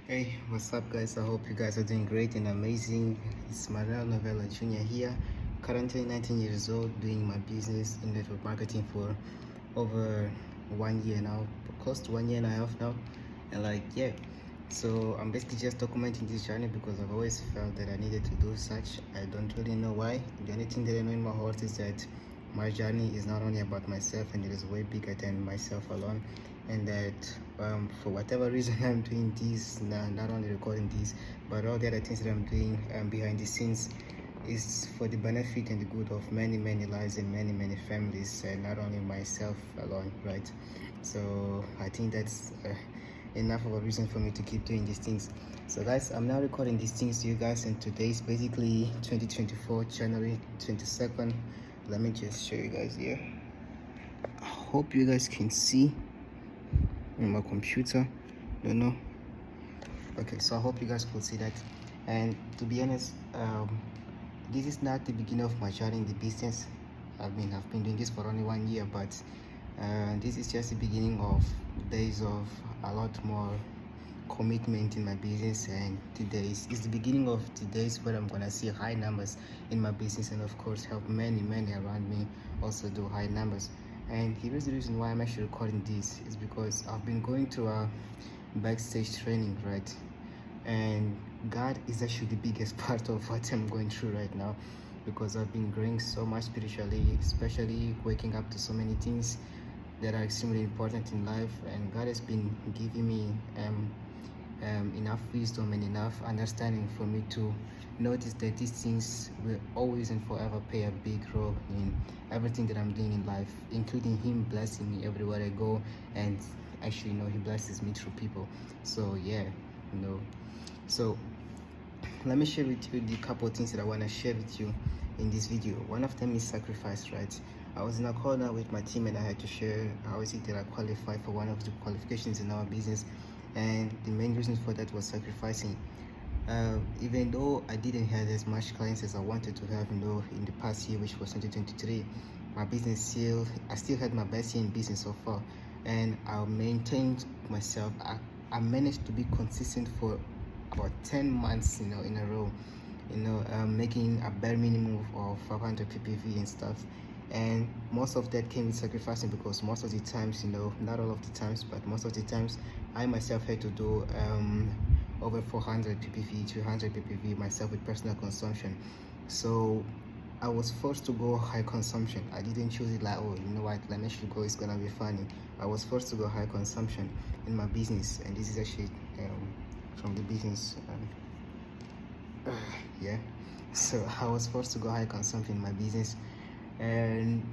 Hey, what's up, guys? I hope you guys are doing great and amazing. It's Manuel Novella Jr. here, currently 19 years old, doing my business in network marketing for over 1 year now, close to 1 year and a half now. And yeah, so I'm basically just documenting this journey because I've always felt that I needed to do such. I don't really know why. The only thing that I know in my heart is that my journey is not only about myself, and it is way bigger than myself alone, and that for whatever reason I'm doing this, not only recording this, but all the other things that I'm doing behind the scenes is for the benefit and the good of many lives and many families, and not only myself alone, right? So I think that's enough of a reason for me to keep doing these things. So guys, I'm now recording these things to you guys, and today is basically 2024 January 22nd. Let me just show you guys here. I hope you guys can see on my computer. Don't know. Okay, so I hope you guys could see that. And to be honest, this is not the beginning of my journey in the business. I've been doing this for only 1 year, but this is just the beginning of days of a lot more commitment in my business. And today is the beginning of the days where I'm gonna see high numbers in my business, and of course help many around me also do high numbers. And here's the reason why I'm actually recording this is because I've been going through a backstage training, right? And God is actually the biggest part of what I'm going through right now, because I've been growing so much spiritually, especially waking up to so many things that are extremely important in life. And God has been giving me enough wisdom and enough understanding for me to notice that these things will always and forever play a big role in everything that I'm doing in life, including Him blessing me everywhere I go. And actually, He blesses me through people. So yeah, so let me share with you the couple of things that I want to share with you in this video. One of them is sacrifice, right? I was in a call now with my team, and I had to share how is it that I qualify for one of the qualifications in our business, and the main reason for that was sacrificing. Even though I didn't have as much clients as I wanted to have, in the past year, which was 2023, my business I still had my best year in business so far, and I maintained myself. I managed to be consistent for about 10 months, in a row, making a bare minimum of 500 ppv and stuff. And most of that came with sacrificing, because most of the times, not all of the times, but most of the times, I myself had to do over 400 ppv, 300 ppv myself with personal consumption. So I was forced to go high consumption. I didn't choose it like, oh, you know what, let me actually go, it's gonna be funny. I was forced to go high consumption in my business, and this is actually from the business. Yeah, so I was forced to go high consumption in my business, and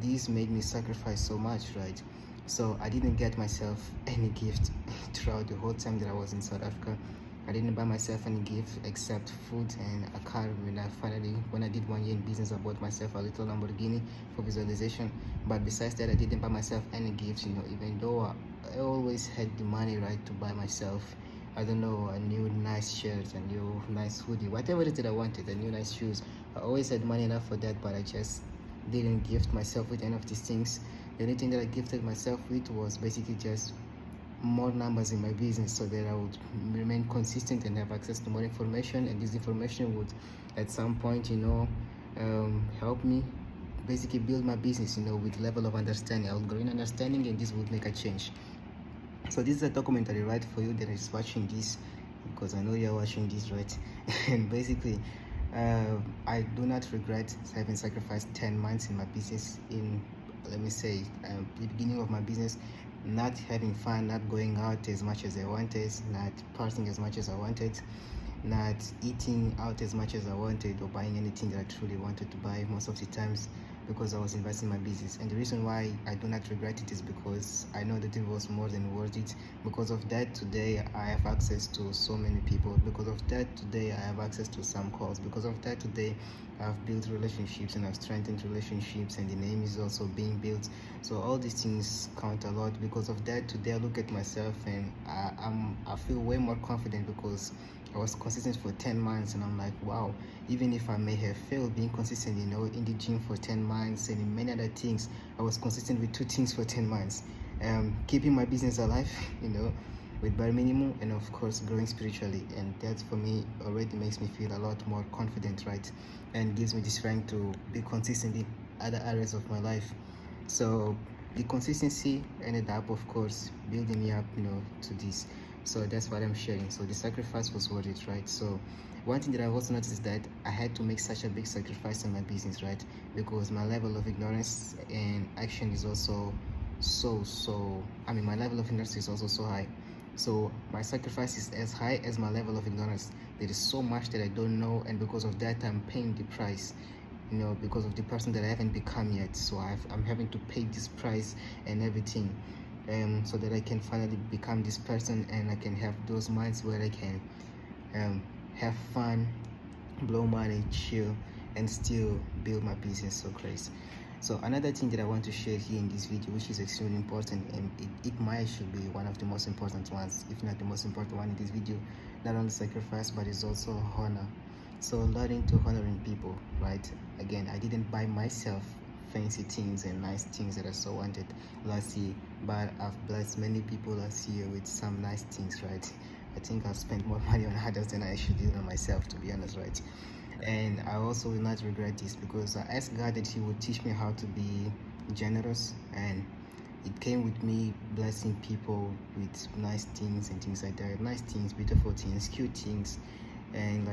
this made me sacrifice so much, right? So I didn't get myself any gift throughout the whole time that I was in South Africa. I didn't buy myself any gift except food and a car. When I did 1 year in business, I bought myself a little Lamborghini for visualization. But besides that, I didn't buy myself any gifts, even though I always had the money, right, to buy myself, I don't know, a new nice shirt, a new nice hoodie, whatever it is that I wanted, a new nice shoes. I always had money enough for that, but I just didn't gift myself with any of these things. The only thing that I gifted myself with was basically just more numbers in my business, so that I would remain consistent and have access to more information, and this information would at some point help me basically build my business with level of understanding. I would grow in understanding, and this would make a change. So this is a documentary, right, for you that is watching this, because I know you're watching this, right? And basically I do not regret having sacrificed 10 months in my business, in, let me say, the beginning of my business, not having fun, not going out as much as I wanted, not partying as much as I wanted, not eating out as much as I wanted, or buying anything that I truly wanted to buy most of the times, because I was investing in my business. And the reason why I do not regret it is because I know that it was more than worth it. Because of that, today I have access to so many people. Because of that, today I have access to some calls. Because of that, today I've built relationships, and I've strengthened relationships, and the name is also being built. So all these things count a lot. Because of that, today I look at myself, and I feel way more confident, because I was consistent for 10 months, and I'm like, wow, even if I may have failed being consistent, in the gym for 10 months and in many other things, I was consistent with 2 things for 10 months. Keeping my business alive, with bare minimum, and of course growing spiritually. And that for me already makes me feel a lot more confident, right? And gives me the strength to be consistent in other areas of my life. So the consistency ended up, of course, building me up, to this. So that's what I'm sharing. So the sacrifice was worth it, right? So one thing that I've also noticed is that I had to make such a big sacrifice in my business, right? Because my level of ignorance and action is also my level of ignorance is also so high. So my sacrifice is as high as my level of ignorance. There is so much that I don't know, and because of that I'm paying the price, because of the person that I haven't become yet. So I'm having to pay this price and everything, so that I can finally become this person, and I can have those minds where I can have fun, blow money, chill, and still build my business so crazy. So another thing that I want to share here in this video, which is extremely important, and it might should be one of the most important ones, if not the most important one in this video, not only sacrifice but it's also honor. So learning to honoring people, right? Again, I didn't buy myself fancy things and nice things that I so wanted last year, but I've blessed many people last year with some nice things, right? I think I've spent more money on others than I should do on myself, to be honest, right? And I also will not regret this, because I asked God that He would teach me how to be generous, and it came with me blessing people with nice things and things like that. Nice things, beautiful things, cute things, and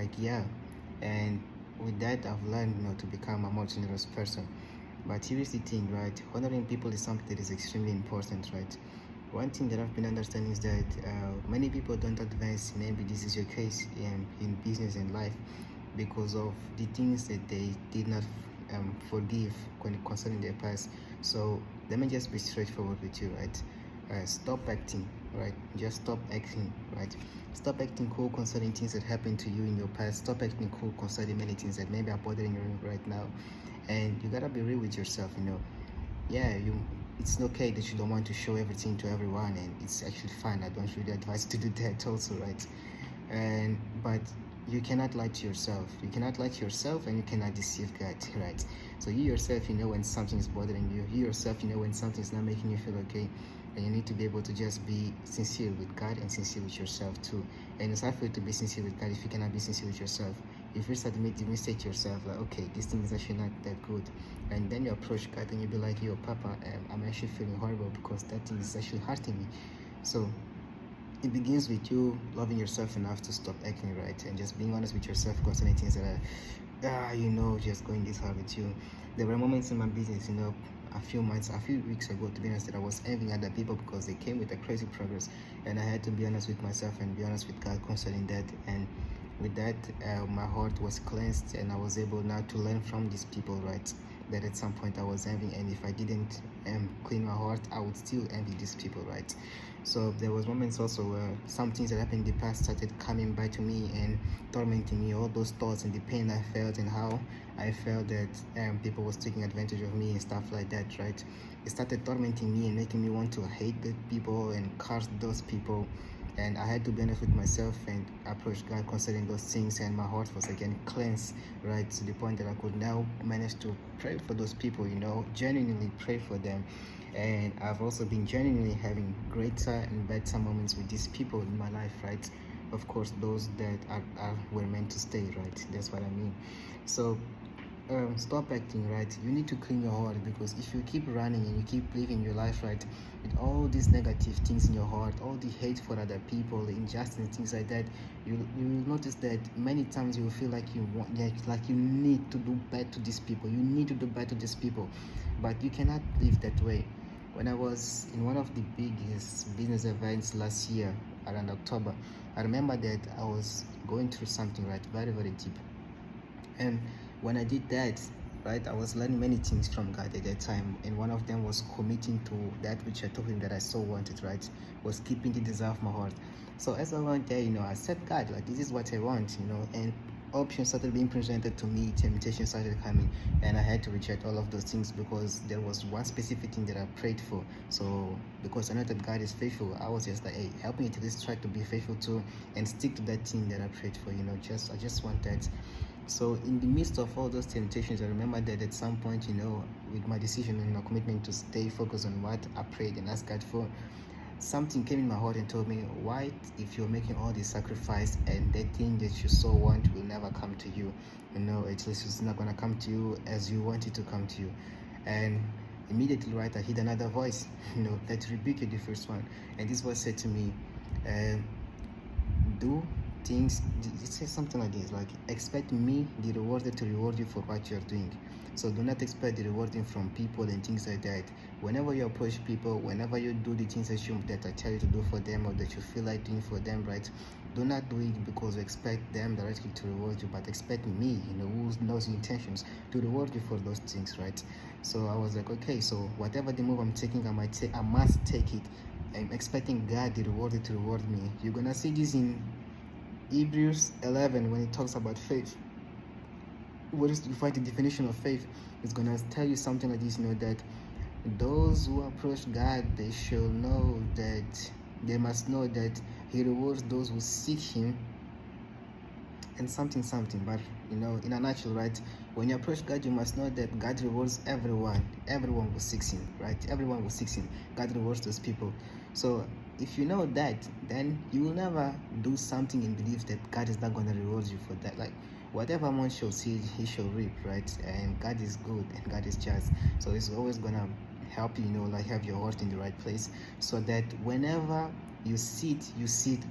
and with that I've learned, to become a more generous person. But here's the thing, right? Honoring people is something that is extremely important, right? One thing that I've been understanding is that many people don't advance. Maybe this is your case in business and life, because of the things that they did not forgive concerning their past. So let me just be straightforward with you, right? Stop acting, right? Just stop acting, right? Stop acting cool concerning things that happened to you in your past. Stop acting cool concerning many things that maybe are bothering you right now. And you gotta be real with yourself, yeah, it's okay that you don't want to show everything to everyone, and it's actually fine. I don't really advise to do that also, right? But you cannot lie to yourself. You cannot lie to yourself, and you cannot deceive God, right? So you yourself, when something is bothering you. You yourself, when something is not making you feel okay, and you need to be able to just be sincere with God and sincere with yourself too. And it's hard for you to be sincere with God if you cannot be sincere with yourself. If you start to make the mistake to yourself, like, okay, this thing is actually not that good, and then you approach God and you be like, yo, Papa, I'm actually feeling horrible because that thing is actually hurting me. So it begins with you loving yourself enough to stop acting, right? And just being honest with yourself concerning things that are just going this hard with you. There were moments in my business, a few weeks ago, to be honest, that I was envying other people because they came with a crazy progress, and I had to be honest with myself and be honest with God concerning that. And with that, my heart was cleansed, and I was able now to learn from these people, right? That at some point I was envying, and if I didn't clean my heart, I would still envy these people, right? So there was moments also where some things that happened in the past started coming back to me and tormenting me. All those thoughts and the pain I felt, and how I felt that people was taking advantage of me and stuff like that, right? It started tormenting me and making me want to hate the people and curse those people. And I had to be honest with myself and approach God concerning those things, and my heart was again cleansed, right, to the point that I could now manage to pray for those people, genuinely pray for them. And I've also been genuinely having greater and better moments with these people in my life, right? Of course, those that were meant to stay, right? That's what I mean. So stop acting, right? You need to clean your heart, because if you keep running and you keep living your life, right, with all these negative things in your heart, all the hate for other people, injustice, things like that, you will notice that many times you will feel like you need to do bad to these people. You need to do bad to these people, but you cannot live that way. When I was in one of the biggest business events last year around October, I remember that I was going through something, right, very, very deep. And when I did that, right, I was learning many things from God at that time, and one of them was committing to that which I told Him that I so wanted, right, was keeping the desire of my heart. So as I went there, I said, God, like, this is what I want, and options started being presented to me, temptations started coming, and I had to reject all of those things, because there was one specific thing that I prayed for. So because I know that God is faithful, I was just like, hey, help me to this try to be faithful too, and stick to that thing that I prayed for. I just want that. So in the midst of all those temptations, I remember that at some point, with my decision and my commitment to stay focused on what I prayed and asked God for, something came in my heart and told me, why, if you're making all this sacrifice and that thing that you so want will never come to you, at least it's not gonna come to you as you want it to come to you. And immediately, right, I heard another voice, that rebuked the first one, and this voice said to me, do things. It says something like this, like, expect me, the rewarder, to reward you for what you're doing. So do not expect the rewarding from people and things like that. Whenever you approach people, whenever you do the things that I tell you to do for them, or that you feel like doing for them, right, do not do it because you expect them directly to reward you, but expect me, who knows your intentions, to reward you for those things, right? So I was like, okay, so whatever the move I'm taking, I must take it. I'm expecting God, the rewarder, to reward me. You're gonna see this in Hebrews 11 when it talks about faith. What is, you find the definition of faith, it's gonna tell you something like this, that those who approach God, they must know that He rewards those who seek Him, and something. But in a nutshell, right, when you approach God, you must know that God rewards everyone who seeks Him, right? Everyone who seeks Him, God rewards those people. So if you know that, then you will never do something in belief that God is not going to reward you for that. Like, whatever one shall seed, he shall reap, right? And God is good and God is just, so He's always gonna help you, like, have your heart in the right place, so that whenever you sit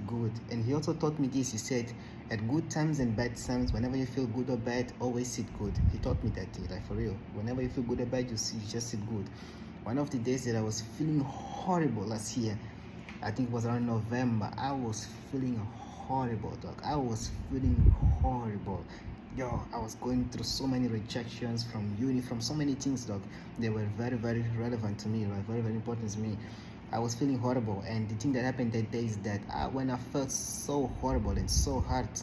good. And He also taught me this. He said, at good times and bad times, whenever you feel good or bad, always sit good. He taught me that thing, like, for real. Whenever you feel good or bad, you just sit good. One of the days that I was feeling horrible last year, I think it was around November, I was feeling horrible, dog. I was feeling horrible. Yo, I was going through so many rejections from uni, from so many things, dog. They were very, very relevant to me, right? Very, very important to me. I was feeling horrible, and the thing that happened that day is that when I felt so horrible and so hurt,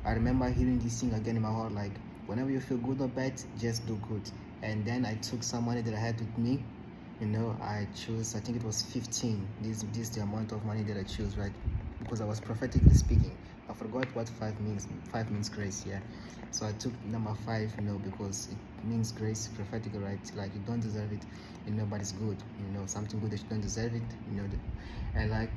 I remember hearing this thing again in my heart, like, whenever you feel good or bad, just do good. And then I took some money that I had with me. I chose, I think it was 15. This is the amount of money that I chose, right? Because I was prophetically speaking. I forgot what 5 means. 5 means grace, yeah. So I took number 5, because it means grace, prophetic, right? Like, you don't deserve it, but it's good, something good that you don't deserve it, and like,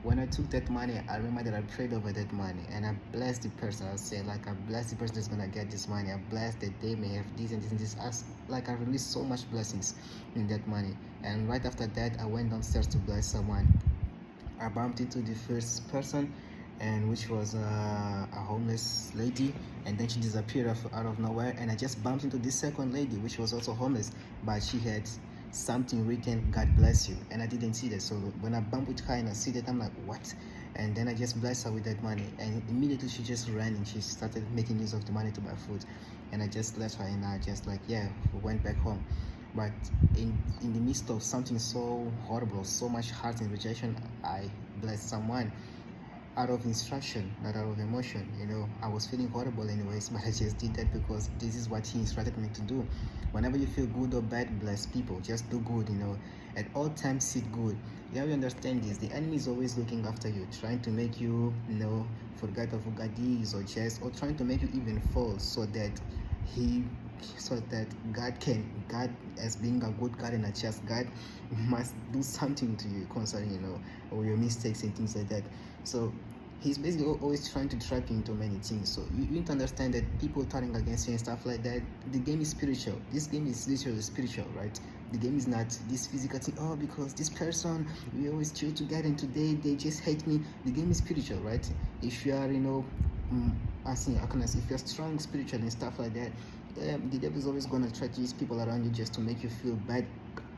when I took that money, I remember that I prayed over that money and I blessed the person. I said, like, I blessed the person that's gonna get this money. I blessed that they may have this and this and this. I released so much blessings in that money. And right after that, I went downstairs to bless someone. I bumped into the first person, and which was a homeless lady, and then she disappeared out of nowhere. And I just bumped into this second lady, which was also homeless, but she had something written, God bless you, and I didn't see that. So when I bump with her and I see that, I'm like, what? And then I just blessed her with that money, and immediately she just ran and she started making use of the money to buy food. And I just left her, and I just, like, yeah, we went back home. But in the midst of something so horrible, so much hurt and rejection, I blessed someone out of instruction, not out of emotion. I was feeling horrible anyways, but I just did that because this is what He instructed me to do. Whenever you feel good or bad, bless people. Just do good, at all times sit good. You have to understand this. The enemy is always looking after you, trying to make you, forget of who God is, or trying to make you even fall, so that God, as being a good God and a just God, must do something to you concerning, or your mistakes and things like that. So He's basically always trying to trap you into many things. So you need to understand that people turning against you and stuff like that, the game is spiritual. This game is literally spiritual, right? The game is not this physical thing, because this person, we always chill together and today they just hate me. The game is spiritual, right? If you are, if you're strong spiritually and stuff like that, the devil is always going to try to use people around you just to make you feel bad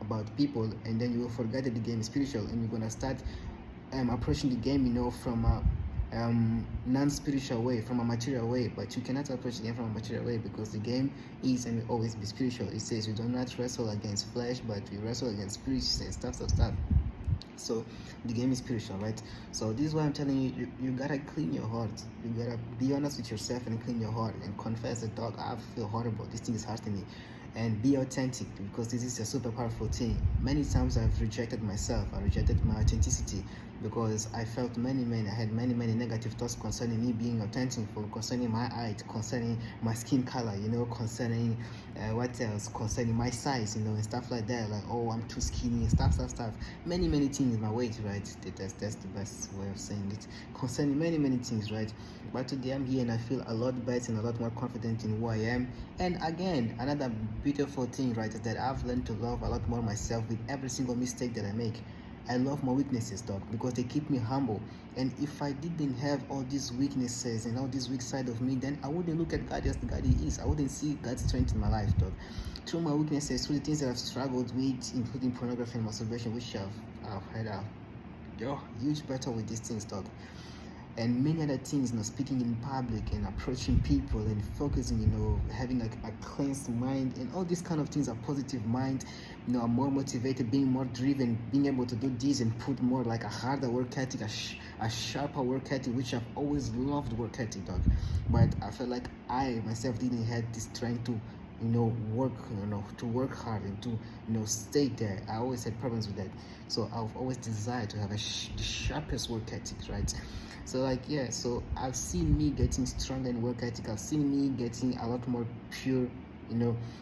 about people, and then you will forget that the game is spiritual, and you're going to start approaching the game, from a non-spiritual way, from a material way. But you cannot approach the game from a material way, because the game is and will always be spiritual. It says we do not wrestle against flesh, but we wrestle against spirits and stuff. So the game is spiritual, right? So this is why I'm telling you, you gotta clean your heart. You gotta be honest with yourself and clean your heart and confess that, dog, I feel horrible, this thing is hurting me. And be authentic, because this is a super powerful thing. Many times I've rejected myself, I rejected my authenticity, because I felt I had many negative thoughts concerning me being authentic, for concerning my height, concerning my skin color, concerning what else, concerning my size, and stuff like that. Like, oh, I'm too skinny, and stuff. Many things, my weight, right? That's the best way of saying it. Concerning many things, right? But today I'm here and I feel a lot better and a lot more confident in who I am. And again, another beautiful thing, right, is that I've learned to love a lot more myself with every single mistake that I make. I love my weaknesses, dog, because they keep me humble. And if I didn't have all these weaknesses and all this weak side of me, then I wouldn't look at God as the God He is. I wouldn't see God's strength in my life, dog. Through my weaknesses, through the things that I've struggled with, including pornography and masturbation, which I've had a huge battle with these things, dog, and many other things, speaking in public and approaching people and focusing, having a cleansed mind and all these kind of things, a positive mind, I'm more motivated, being more driven, being able to do this and put more like a harder work ethic, a sharper work ethic, which I've always loved work ethic, dog. But I felt like I myself didn't have this strength to work, to work hard and to, stay there. I always had problems with that. So I've always desired to have the sharpest work ethic, right? So so I've seen me getting stronger in work ethic. I've seen me getting a lot more pure,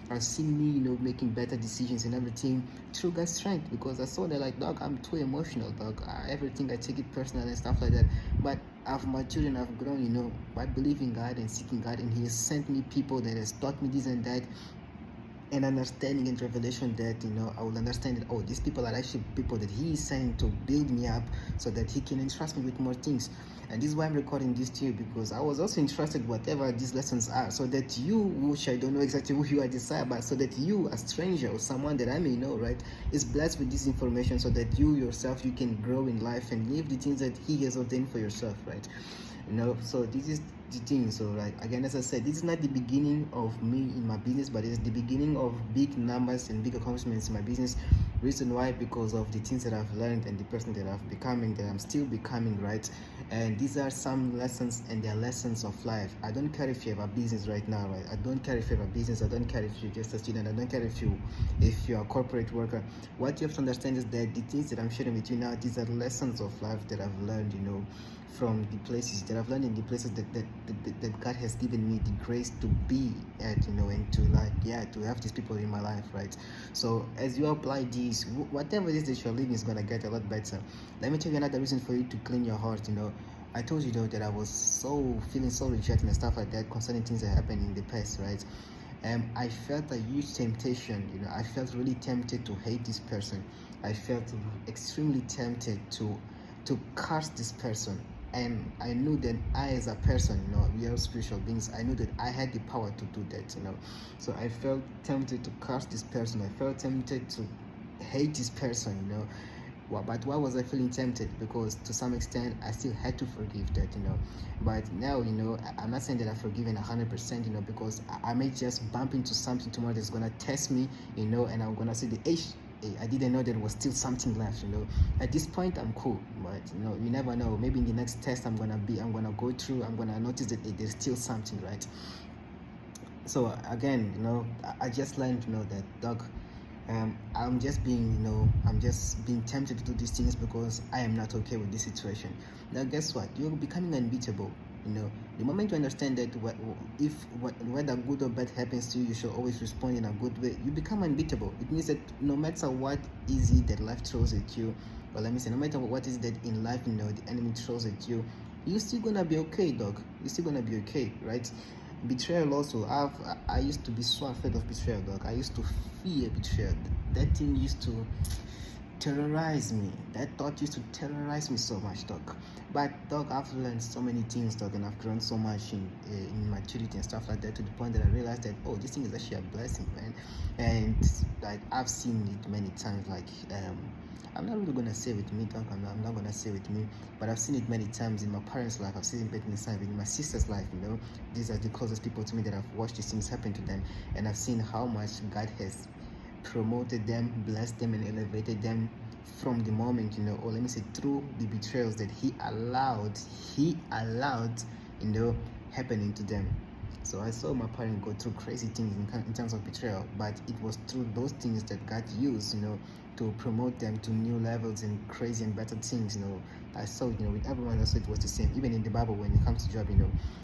I've seen me, making better decisions and everything through God's strength, because I saw that, like, dog, I'm too emotional, dog. Everything I take it personal and stuff like that. But I've matured and I've grown, by believing God and seeking God, and He has sent me people that has taught me this and that, and understanding and revelation that I will understand that, oh, these people are actually people that He is sending to build me up so that He can entrust me with more things. And this is why I'm recording this to you, because I was also entrusted whatever these lessons are, so that you, which I don't know exactly who you are desired, but so that you, a stranger or someone that I may know, right, is blessed with this information, so that you yourself, you can grow in life and live the things that He has ordained for yourself, right? So this is the thing. So, like, again, as I said, this is not the beginning of me in my business, but it's the beginning of big numbers and big accomplishments in my business. Reason why? Because of the things that I've learned and the person that I've becoming, that I'm still becoming, right? And these are some lessons, and they're lessons of life. I don't care if you have a business right now, right? I don't care if you have a business. I don't care if you're just a student. I don't care if you're a corporate worker. What you have to understand is that the things that I'm sharing with you now, these are lessons of life that I've learned, from the places that I've learned, in the places that God has given me the grace to be at, and to, like, to have these people in my life, right? So as you apply these, whatever it is that you're living is gonna get a lot better. Let me tell you another reason for you to clean your heart. I told you, that I was feeling so rejected and stuff like that concerning things that happened in the past, right? I felt a huge temptation. I felt really tempted to hate this person. I felt extremely tempted to curse this person. And I knew that I, as a person, we are spiritual beings, I knew that I had the power to do that. So I felt tempted to curse this person. I felt tempted to hate this person. But why was I feeling tempted? Because to some extent I still had to forgive that. But now, I'm not saying that I've forgiven 100%, because I may just bump into something tomorrow that's gonna test me, and I'm gonna say I didn't know there was still something left. At this point I'm cool, but you never know. Maybe in the next test I'm gonna go through, I'm gonna notice that there's still something, right? So again, I just learned, that, dog, I'm just being tempted to do these things because I am not okay with this situation. Now guess what? You're becoming unbeatable. The moment you understand that whether good or bad happens to you, you should always respond in a good way. You become unbeatable. It means that no matter what is it that life throws at you, or let me say, no matter what is that in life, the enemy throws at you, you're still gonna be okay, dog. You're still gonna be okay, right? Betrayal also. I used to be so afraid of betrayal, dog. I used to fear betrayal. That thing used to terrorize me. That thought used to terrorize me so much, dog. But, dog, I've learned so many things, dog, and I've grown so much in maturity and stuff like that, to the point that I realized that, oh, this thing is actually a blessing, man. And, like, I've seen it many times. Like, I'm not really gonna say with me, dog. I'm not gonna say with me, but I've seen it many times in my parents' life. I've seen it many times in my sister's life. These are the closest people to me that I've watched these things happen to them, and I've seen how much God has promoted them, blessed them, and elevated them from the moment, or let me say, through the betrayals that he allowed happening to them. So I saw my parents go through crazy things in terms of betrayal, but it was through those things that God used, to promote them to new levels and crazy and better things, I saw, with everyone else it was the same. Even in the Bible, when it comes to Job,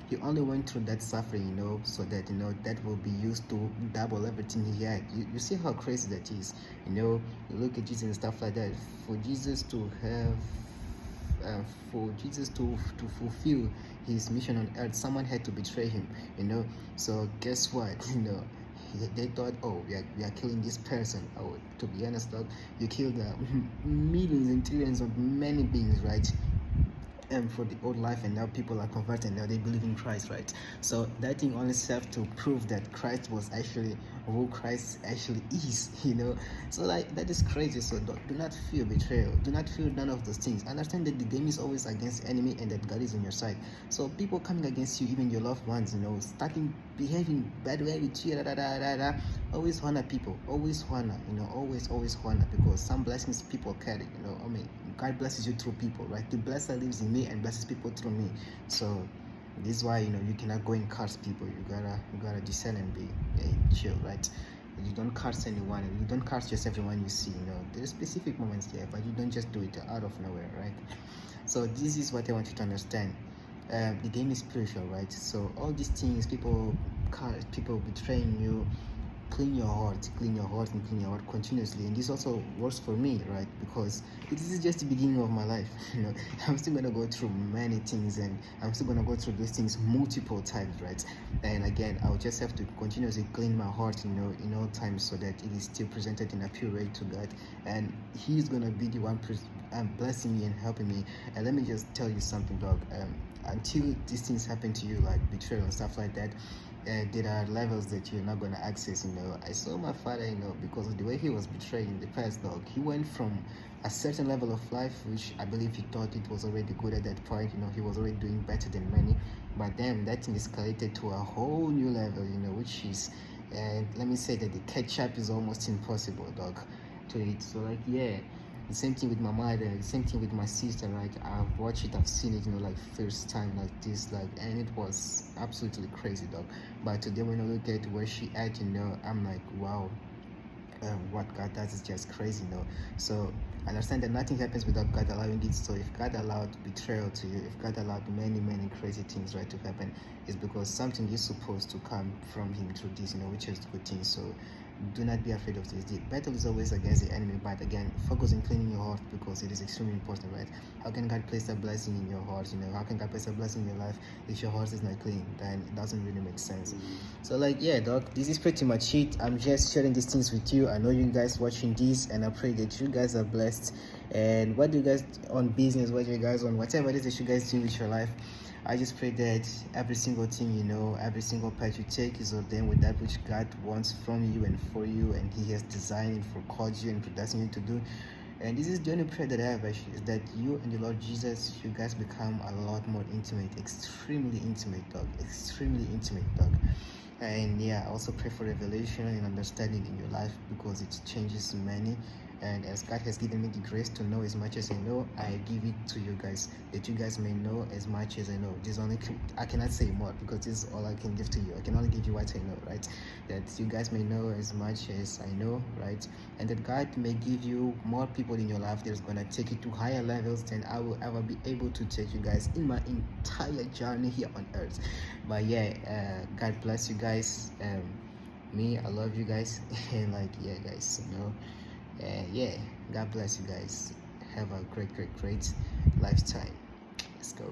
he only went through that suffering, so that that will be used to double everything he had. You see how crazy that is. You look at Jesus and stuff like that. For Jesus to have to fulfill his mission on earth, someone had to betray him. So guess what? They thought, oh, we are killing this person. Oh, to be honest, dog, you killed millions and trillions of many beings, right? For the old life, and now people are converted, now they believe in Christ, right? So that thing only served to prove that Christ was actually who Christ actually is. So like, that is crazy. So do not fear betrayal, do not fear none of those things. Understand that the game is always against the enemy and that God is on your side. So people coming against you, even your loved ones, starting behaving bad way with you, always honor people, always honor, always honor, because some blessings people carry. God blesses you through people, right? The blesser lives in me and blesses people through me. So this is why you cannot go and curse people. You gotta discern and be chill, right? You don't curse anyone, you don't curse just everyone you see. There's specific moments there, but you don't just do it out of nowhere, right? So this is what I want you to understand. The game is spiritual, right? So all these things, people betraying you, clean your heart and clean your heart continuously. And this also works for me, right? Because this is just the beginning of my life. I'm still gonna go through many things, and I'm still gonna go through those things multiple times, right? And again, I'll just have to continuously clean my heart, in all times, so that it is still presented in a pure way to God, and He's gonna be the one blessing me and helping me. And let me just tell you something, dog. Until these things happen to you, like betrayal and stuff like that, there are levels that you're not going to access. I saw my father, because of the way he was betrayed in the past, dog. He went from a certain level of life, which I believe he thought it was already good at that point. He was already doing better than many, but then that thing escalated to a whole new level, which is, let me say that the catch up is almost impossible, dog, to it. So like, yeah, the same thing with my mother, the same thing with my sister. Like, I've watched it, I've seen it, like first time like this, and it was absolutely crazy, dog. But today when I look at where she at, I'm like, wow, what God does is just crazy, So understand that nothing happens without God allowing it. So if God allowed betrayal to you, if God allowed many crazy things, right, to happen, it's because something is supposed to come from Him through this, which is good thing. So do not be afraid of this. The battle is always against the enemy, but again, focus on cleaning your heart, because it is extremely important, right? How can God place a blessing in your heart? How can God place a blessing in your life if your heart is not clean? Then it doesn't really make sense. So like, yeah, dog, this is pretty much it. I'm just sharing these things with you. I know you guys watching this, and I pray that you guys are blessed. And what do you guys on business, what do you guys on whatever it is that you guys do with your life, I just pray that every single thing, every single path you take is ordained with that which God wants from you and for you, and He has designed it for, called you and predestined you to do. And this is the only prayer that I have, actually, is that you and the Lord Jesus, you guys become a lot more intimate, extremely intimate, dog, extremely intimate, dog. And yeah, I also pray for revelation and understanding in your life, because it changes many. And as God has given me the grace to know as much as I know, I give it to you guys, that you guys may know as much as I know. I cannot say more, because this is all I can give to you. I can only give you what I know, right? That you guys may know as much as I know, right? And that God may give you more people in your life that's gonna take you to higher levels than I will ever be able to take you guys in my entire journey here on earth. But yeah, God bless you guys. Me, I love you guys. And like, yeah, guys, yeah, God bless you guys. Have a great lifetime. Let's go.